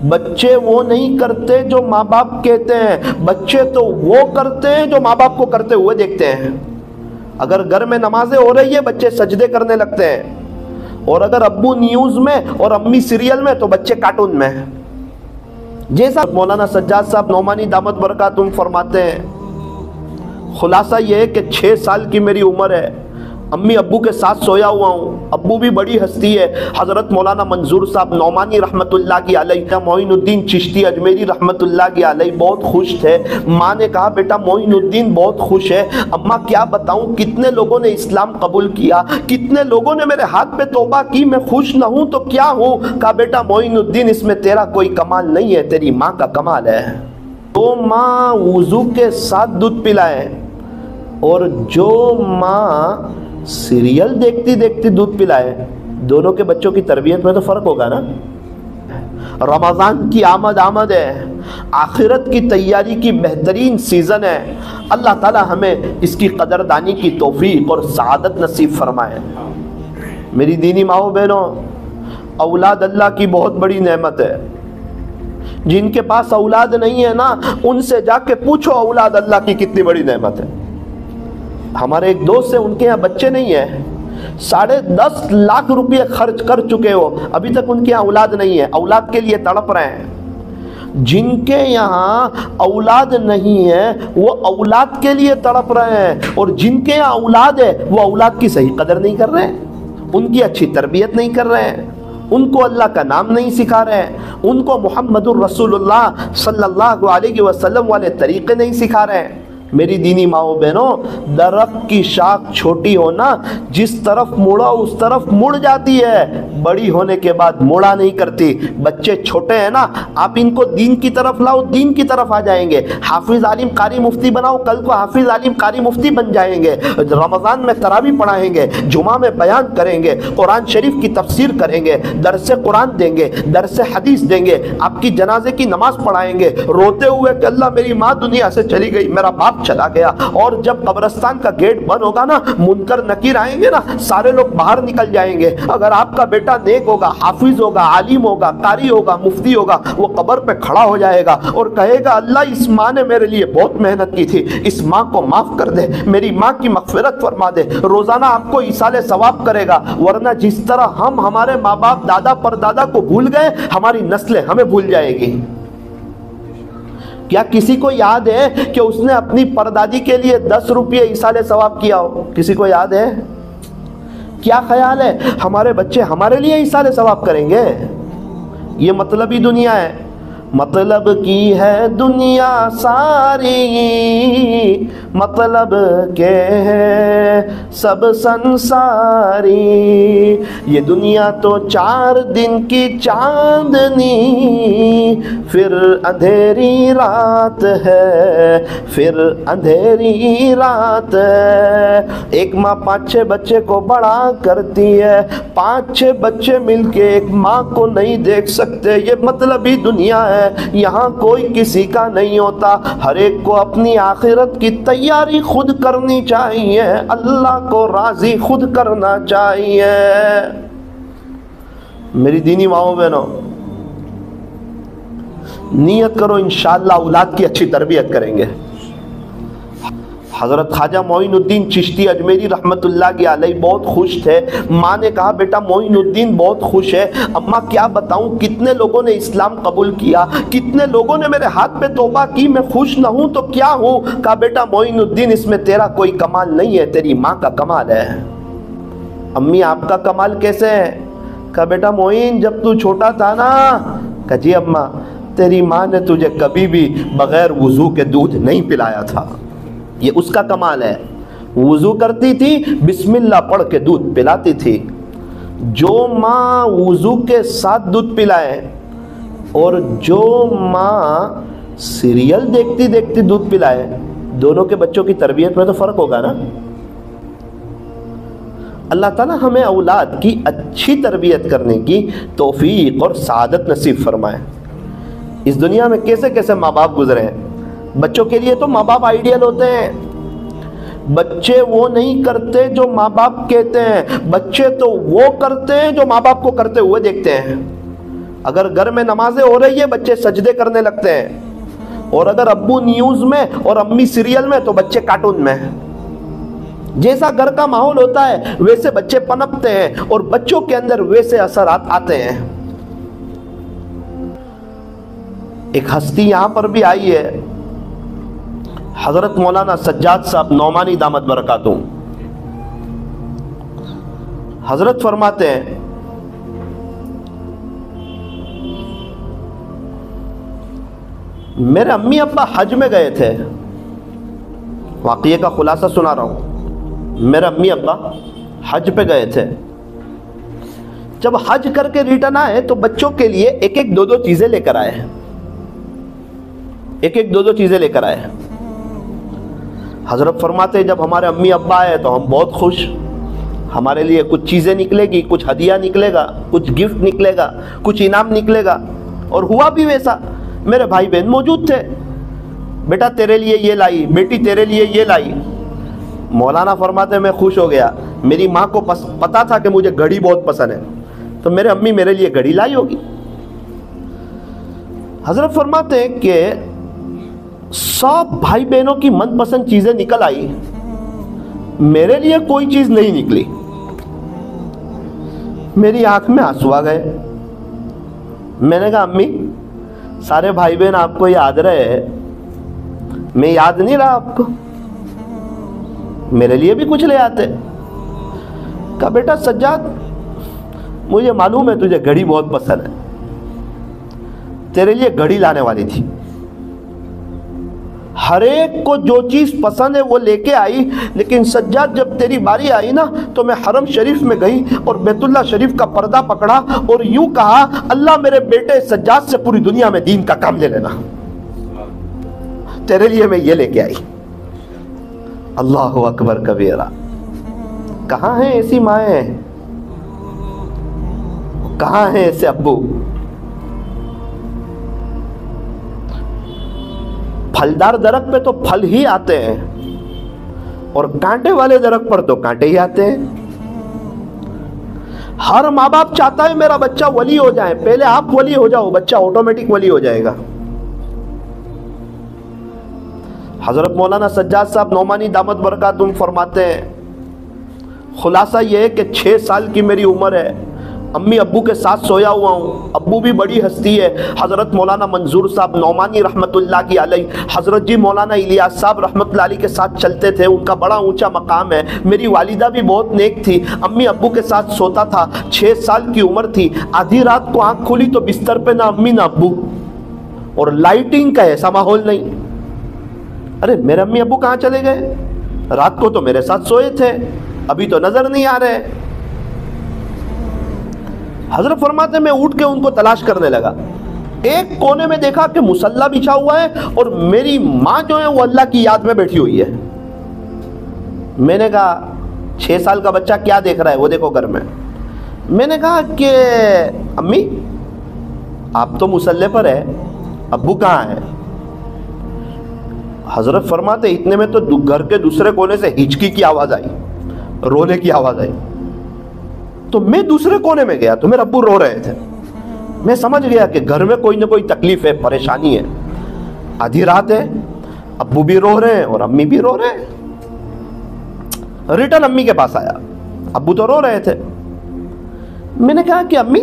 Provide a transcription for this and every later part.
بچے وہ نہیں کرتے جو ماں باپ کہتے ہیں، بچے تو وہ کرتے ہیں جو ماں باپ کو کرتے ہوئے دیکھتے ہیں۔ اگر گھر میں نمازیں ہو رہی ہے بچے سجدے کرنے لگتے ہیں، اور اگر ابو نیوز میں اور امی سیریل میں تو بچے کارٹون میں۔ جیسا مولانا سجاد صاحب نعمانی دامت برکاتہم فرماتے ہیں، خلاصہ یہ ہے کہ 6 سال کی میری عمر ہے، امی ابو کے ساتھ سویا ہوا ہوں۔ ابو بھی بڑی ہستی ہے، حضرت مولانا منظور صاحب نعمانی رحمت اللہ کی علیہ، معین الدین چشتی اجمیری رحمت اللہ کی علیہ بہت خوش تھے۔ ماں نے کہا بیٹا معین الدین بہت خوش ہے، اماں کیا بتاؤں کتنے لوگوں نے اسلام قبول کیا، کتنے لوگوں نے میرے ہاتھ پہ توبہ کی، میں خوش نہ ہوں تو کیا ہوں؟ کہا بیٹا معین الدین اس میں تیرا کوئی کمال نہیں ہے، تیری ماں کا کمال ہے۔ تو ماں وضو کے ساتھ دودھ پلائے اور جو ماں سیریل دیکھتی دیکھتی دودھ پلائے، دونوں کے بچوں کی تربیت میں تو فرق ہوگا نا۔ رمضان کی آمد ہے، آخرت کی تیاری کی بہترین سیزن ہے، اللہ تعالی ہمیں اس کی قدردانی کی توفیق اور سعادت نصیب فرمائے۔ میری دینی ماؤں بہنوں، اولاد اللہ کی بہت بڑی نعمت ہے۔ جن کے پاس اولاد نہیں ہے نا، ان سے جا کے پوچھو اولاد اللہ کی کتنی بڑی نعمت ہے۔ ہمارے ایک دوست ہیں، ان کے یہاں بچے نہیں ہیں، 10.5 لاکھ روپے خرچ کر چکے ہو، ابھی تک ان کے یہاں اولاد نہیں ہے، اولاد کے لیے تڑپ رہے ہیں۔ جن کے یہاں اولاد نہیں ہے وہ اولاد کے لیے تڑپ رہے ہیں، اور جن کے یہاں اولاد ہے وہ اولاد کی صحیح قدر نہیں کر رہے ہیں، ان کی اچھی تربیت نہیں کر رہے ہیں، ان کو اللہ کا نام نہیں سکھا رہے ہیں، ان کو محمد الرسول اللہ صلی اللہ علیہ وسلم والے طریقے نہیں سکھا رہے ہیں۔ میری دینی ماؤں بہنوں، درخت کی شاخ چھوٹی ہونا جس طرف مڑا اس طرف مڑ جاتی ہے، بڑی ہونے کے بعد مڑا نہیں کرتی۔ بچے چھوٹے ہیں نا، آپ ان کو دین کی طرف لاؤ، دین کی طرف آ جائیں گے۔ حافظ عالم قاری مفتی بناؤ، کل کو حافظ عالم قاری مفتی بن جائیں گے۔ رمضان میں تراویح پڑھائیں گے، جمعہ میں بیان کریں گے، قرآن شریف کی تفسیر کریں گے، درس قرآن دیں گے، درس حدیث دیں گے، آپ کی جنازے کی نماز پڑھائیں گے، روتے ہوئے کہ اللہ میری ماں دنیا سے چلی گئی، میرا باپ چلا گیا۔ اور جب قبرستان کا گیٹ بند ہوگا نا، منکر نکیر آئیں گے نا، سارے لوگ باہر نکل جائیں گے۔ اگر آپ کا بیٹا نیک ہوگا، حافظ ہوگا، عالم ہوگا، قاری ہوگا، مفتی ہوگا، وہ قبر پہ کھڑا ہو جائے گا اور کہے گا اللہ اس ماں نے میرے لیے بہت محنت کی تھی، اس ماں کو معاف کر دے، میری ماں کی مغفرت فرما دے۔ روزانہ آپ کو ایصال ثواب کرے گا۔ ورنہ جس طرح ہم ہمارے ماں باپ دادا پر دادا کو بھول گئے، ہماری نسلیں ہمیں بھول جائے گی۔ کیا کسی کو یاد ہے کہ اس نے اپنی پردادی کے لیے 10 روپے ایصال ثواب کیا ہو؟ کسی کو یاد ہے؟ کیا خیال ہے ہمارے بچے ہمارے لیے ایصال ثواب کریں گے؟ یہ مطلبی دنیا ہے، مطلب کی ہے دنیا ساری، مطلب کے ہے سب سنساری، یہ دنیا تو 4 دن کی چاندنی، پھر اندھیری رات ہے، پھر اندھیری رات ہے۔ ایک ماں 5-6 بچے کو بڑا کرتی ہے، 5-6 بچے مل کے ایک ماں کو نہیں دیکھ سکتے۔ یہ مطلبی دنیا ہے، یہاں کوئی کسی کا نہیں ہوتا، ہر ایک کو اپنی آخرت کی تیاری خود کرنی چاہیے، اللہ کو راضی خود کرنا چاہیے۔ میری دینی ماؤں بہنوں، نیت کرو انشاءاللہ اولاد کی اچھی تربیت کریں گے۔ حضرت خواجہ معین الدین چشتی اجمیری رحمت اللہ کی علیہ بہت خوش تھے۔ ماں نے کہا بیٹا معین الدین بہت خوش ہے، اماں کیا بتاؤں کتنے لوگوں نے اسلام قبول کیا، کتنے لوگوں نے میرے ہاتھ پہ توبہ کی، میں خوش نہ ہوں تو کیا ہوں؟ کہا بیٹا معین الدین اس میں تیرا کوئی کمال نہیں ہے، تیری ماں کا کمال ہے۔ امی آپ کا کمال کیسے ہے؟ کہا بیٹا معین جب تو چھوٹا تھا نا، کہا جی اماں تیری ماں نے تجھے کبھی بھی بغیر وضو کے دودھ نہیں پلایا تھا، یہ اس کا کمال ہے۔ وضو کرتی تھی، بسم اللہ پڑھ کے دودھ پلاتی تھی۔ جو ماں وضو کے ساتھ دودھ پلائے اور جو ماں سیریل دیکھتی دیکھتی دودھ پلائے، دونوں کے بچوں کی تربیت میں تو فرق ہوگا نا۔ اللہ تعالیٰ ہمیں اولاد کی اچھی تربیت کرنے کی توفیق اور سعادت نصیب فرمائے۔ اس دنیا میں کیسے کیسے ماں باپ گزرے ہیں، بچوں کے لیے تو ماں باپ آئیڈیل ہوتے ہیں۔ بچے وہ نہیں کرتے جو ماں باپ کہتے ہیں، بچے تو وہ کرتے ہیں جو ماں باپ کو کرتے ہوئے دیکھتے ہیں۔ اگر گھر میں نمازیں ہو رہی ہے بچے سجدے کرنے لگتے ہیں، اور اگر ابو نیوز میں اور امی سیریل میں تو بچے کارٹون میں۔ جیسا گھر کا ماحول ہوتا ہے ویسے بچے پنپتے ہیں اور بچوں کے اندر ویسے اثرات آتے ہیں۔ ایک ہستی یہاں پر بھی آئی ہے، حضرت مولانا سجاد صاحب نعمانی دامت برکاتہم۔ حضرت فرماتے ہیں میرے امی ابا حج میں گئے تھے، واقعے کا خلاصہ سنا رہا ہوں۔ میرے امی ابا حج پہ گئے تھے، جب حج کر کے ریٹرن آئے تو بچوں کے لیے ایک ایک دو دو چیزیں لے کر آئے، ایک ایک دو دو چیزیں لے کر آئے۔ حضرت فرماتے جب ہمارے امی ابا آئے تو ہم بہت خوش، ہمارے لیے کچھ چیزیں نکلے گی، کچھ ہدیہ نکلے گا، کچھ گفٹ نکلے گا، کچھ انعام نکلے گا، اور ہوا بھی ویسا۔ میرے بھائی بہن موجود تھے، بیٹا تیرے لیے یہ لائی، بیٹی تیرے لیے یہ لائی۔ مولانا فرماتے میں خوش ہو گیا، میری ماں کو پتا تھا کہ مجھے گھڑی بہت پسند ہے، تو میرے امی میرے لیے گھڑی لائی ہوگی۔ حضرت فرماتے ہیں کہ سب بھائی بہنوں کی من پسند چیزیں نکل آئی، میرے لیے کوئی چیز نہیں نکلی۔ میری آنکھ میں آنسو آ گئے۔ میں نے کہا امی سارے بھائی بہن آپ کو یاد رہے، میں یاد نہیں رہا آپ کو، میرے لیے بھی کچھ لے آتے۔ کہا بیٹا سجاد مجھے معلوم ہے تجھے گھڑی بہت پسند ہے، تیرے لیے گھڑی لانے والی تھی۔ ہر ایک کو جو چیز پسند ہے وہ لے کے آئی، لیکن سجاد جب تیری باری آئی نا تو میں حرم شریف میں گئی اور بیت اللہ شریف کا پردہ پکڑا اور یوں کہا اللہ میرے بیٹے سجاد سے پوری دنیا میں دین کا کام لے لینا، تیرے لیے میں یہ لے کے آئی۔ اللہ اکبر کبیرہ۔ کہاں ہیں ایسی مائیں، کہاں ہیں ایسے ابو؟ پھلدار درخت پہ تو پھل ہی آتے ہیں، اور کانٹے والے درخت پر تو کانٹے ہی آتے ہیں۔ ہر ماں باپ چاہتا ہے میرا بچہ ولی ہو جائے، پہلے آپ ولی ہو جاؤ، بچہ آٹومیٹک ولی ہو جائے گا۔ حضرت مولانا سجاد صاحب نعمانی دامت برکاتہم فرماتے ہیں خلاصہ یہ ہے کہ 6 سال کی میری عمر ہے، امی ابو کے ساتھ سویا ہوا ہوں۔ ابو بھی بڑی ہستی ہے، حضرت مولانا منظور صاحب نعمانی رحمت اللہ کی علیہ، حضرت جی مولانا الیاس صاحب رحمت اللہ علیہ کے ساتھ چلتے تھے، ان کا بڑا اونچا مقام ہے۔ میری والدہ بھی بہت نیک تھی، امی ابو کے ساتھ سوتا تھا۔ 6 سال کی عمر تھی، آدھی رات کو آنکھ کھولی تو بستر پہ نہ امی نہ ابو، اور لائٹنگ کا ایسا ماحول نہیں۔ ارے میرے امی ابو کہاں چلے گئے؟ رات کو تو میرے ساتھ سوئے تھے، ابھی تو نظر نہیں آ رہے۔ حضرت فرماتے میں اٹھ کے ان کو تلاش کرنے لگا، ایک کونے میں دیکھا کہ مصلی بچھا ہوا ہے اور میری ماں جو ہے وہ اللہ کی یاد میں بیٹھی ہوئی ہے۔ میں نے کہا 6 سال کا بچہ کیا دیکھ رہا ہے، وہ دیکھو گھر میں۔ میں نے کہا کہ امی آپ تو مصلی پر ہے، ابو کہاں ہے؟ حضرت فرماتے اتنے میں تو گھر کے دوسرے کونے سے ہچکی کی آواز آئی، رونے کی آواز آئی۔ تو میں دوسرے کونے میں گیا تو میرے ابو رو رہے تھے۔ میں سمجھ گیا کہ گھر میں کوئی نہ کوئی تکلیف ہے، پریشانی ہے، آدھی رات ہے، ابو بھی رو رہے ہیں اور امی بھی رو رہے ہیں۔ ریٹرن امی کے پاس آیا، ابو تو رو رہے تھے۔ میں نے کہا کہ امی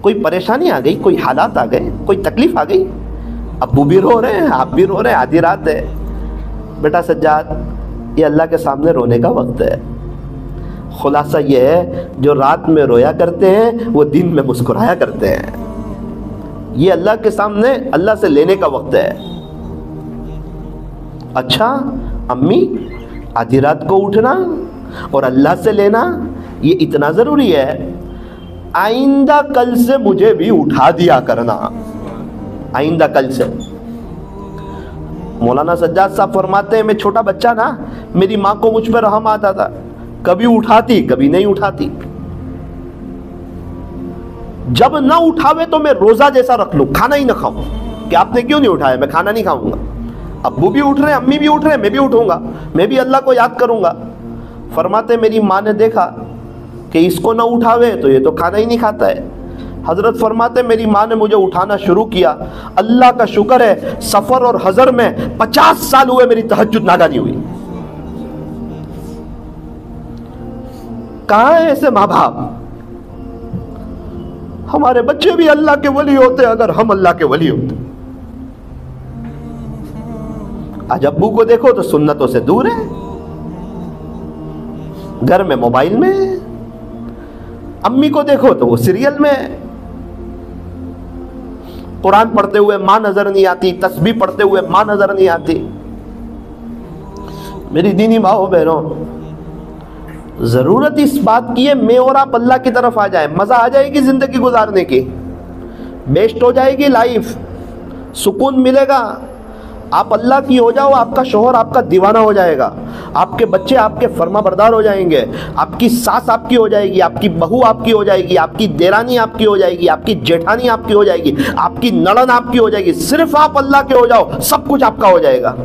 کوئی پریشانی آ گئی، کوئی حالات آ گئے، کوئی تکلیف آ گئی؟ ابو بھی رو رہے ہیں، آپ بھی رو رہے ہیں، آدھی رات ہے۔ بیٹا سجاد یہ اللہ کے سامنے رونے کا وقت ہے۔ خلاصہ یہ ہے جو رات میں رویا کرتے ہیں وہ دن میں مسکرایا کرتے ہیں۔ یہ اللہ کے سامنے اللہ سے لینے کا وقت ہے۔ اچھا امی آدھی رات کو اٹھنا اور اللہ سے لینا یہ اتنا ضروری ہے، آئندہ کل سے مجھے بھی اٹھا دیا کرنا، آئندہ کل سے۔ مولانا سجاد صاحب فرماتے ہیں میں چھوٹا بچہ نا، میری ماں کو مجھ پہ رحم آتا تھا، کبھی اٹھاتی کبھی نہیں اٹھاتی۔ جب نہ اٹھاوے تو میں روزہ جیسا رکھ لوں، کھانا ہی نہ کھاؤں کہ آپ نے کیوں نہیں اٹھایا، میں کھانا نہیں کھاؤں گا۔ ابو بھی اٹھ رہے ہیں، امی بھی اٹھ رہے ہیں، میں بھی اٹھوں گا، میں بھی اللہ کو یاد کروں گا۔ فرماتے میری ماں نے دیکھا کہ اس کو نہ اٹھاوے تو یہ تو کھانا ہی نہیں کھاتا ہے۔ حضرت فرماتے میری ماں نے مجھے اٹھانا شروع کیا، اللہ کا شکر ہے سفر اور حضر میں 50 سال ہوئے میری تہجد ناگا نہیں ہوئی۔ کہاں ہیں ایسے ماں باپ؟ ہمارے بچے بھی اللہ کے ولی ہوتے اگر ہم اللہ کے ولی ہوتے۔ آج ابو کو دیکھو تو سنتوں سے دور ہے، گھر میں موبائل میں، امی کو دیکھو تو وہ سیریل میں، قرآن پڑھتے ہوئے ماں نظر نہیں آتی، تسبیح پڑھتے ہوئے ماں نظر نہیں آتی۔ میری دینی ماں بہنوں، ضرورت اس بات کی ہے میں اور آپ اللہ کی طرف آ جائیں، مزہ آ جائے گی زندگی گزارنے کی، بیسٹ ہو جائے گی لائف، سکون ملے گا۔ آپ اللہ کی ہو جاؤ، آپ کا شوہر آپ کا دیوانہ ہو جائے گا، آپ کے بچے آپ کے فرما بردار ہو جائیں گے، آپ کی ساس آپ کی ہو جائے گی، آپ کی بہو آپ کی ہو جائے گی، آپ کی دیرانی آپ کی ہو جائے گی، آپ کی جیٹھانی آپ کی ہو جائے گی، آپ کی نڑن آپ کی ہو جائے گی۔ صرف آپ اللہ کے ہو جاؤ، سب کچھ آپ کا ہو جائے گا۔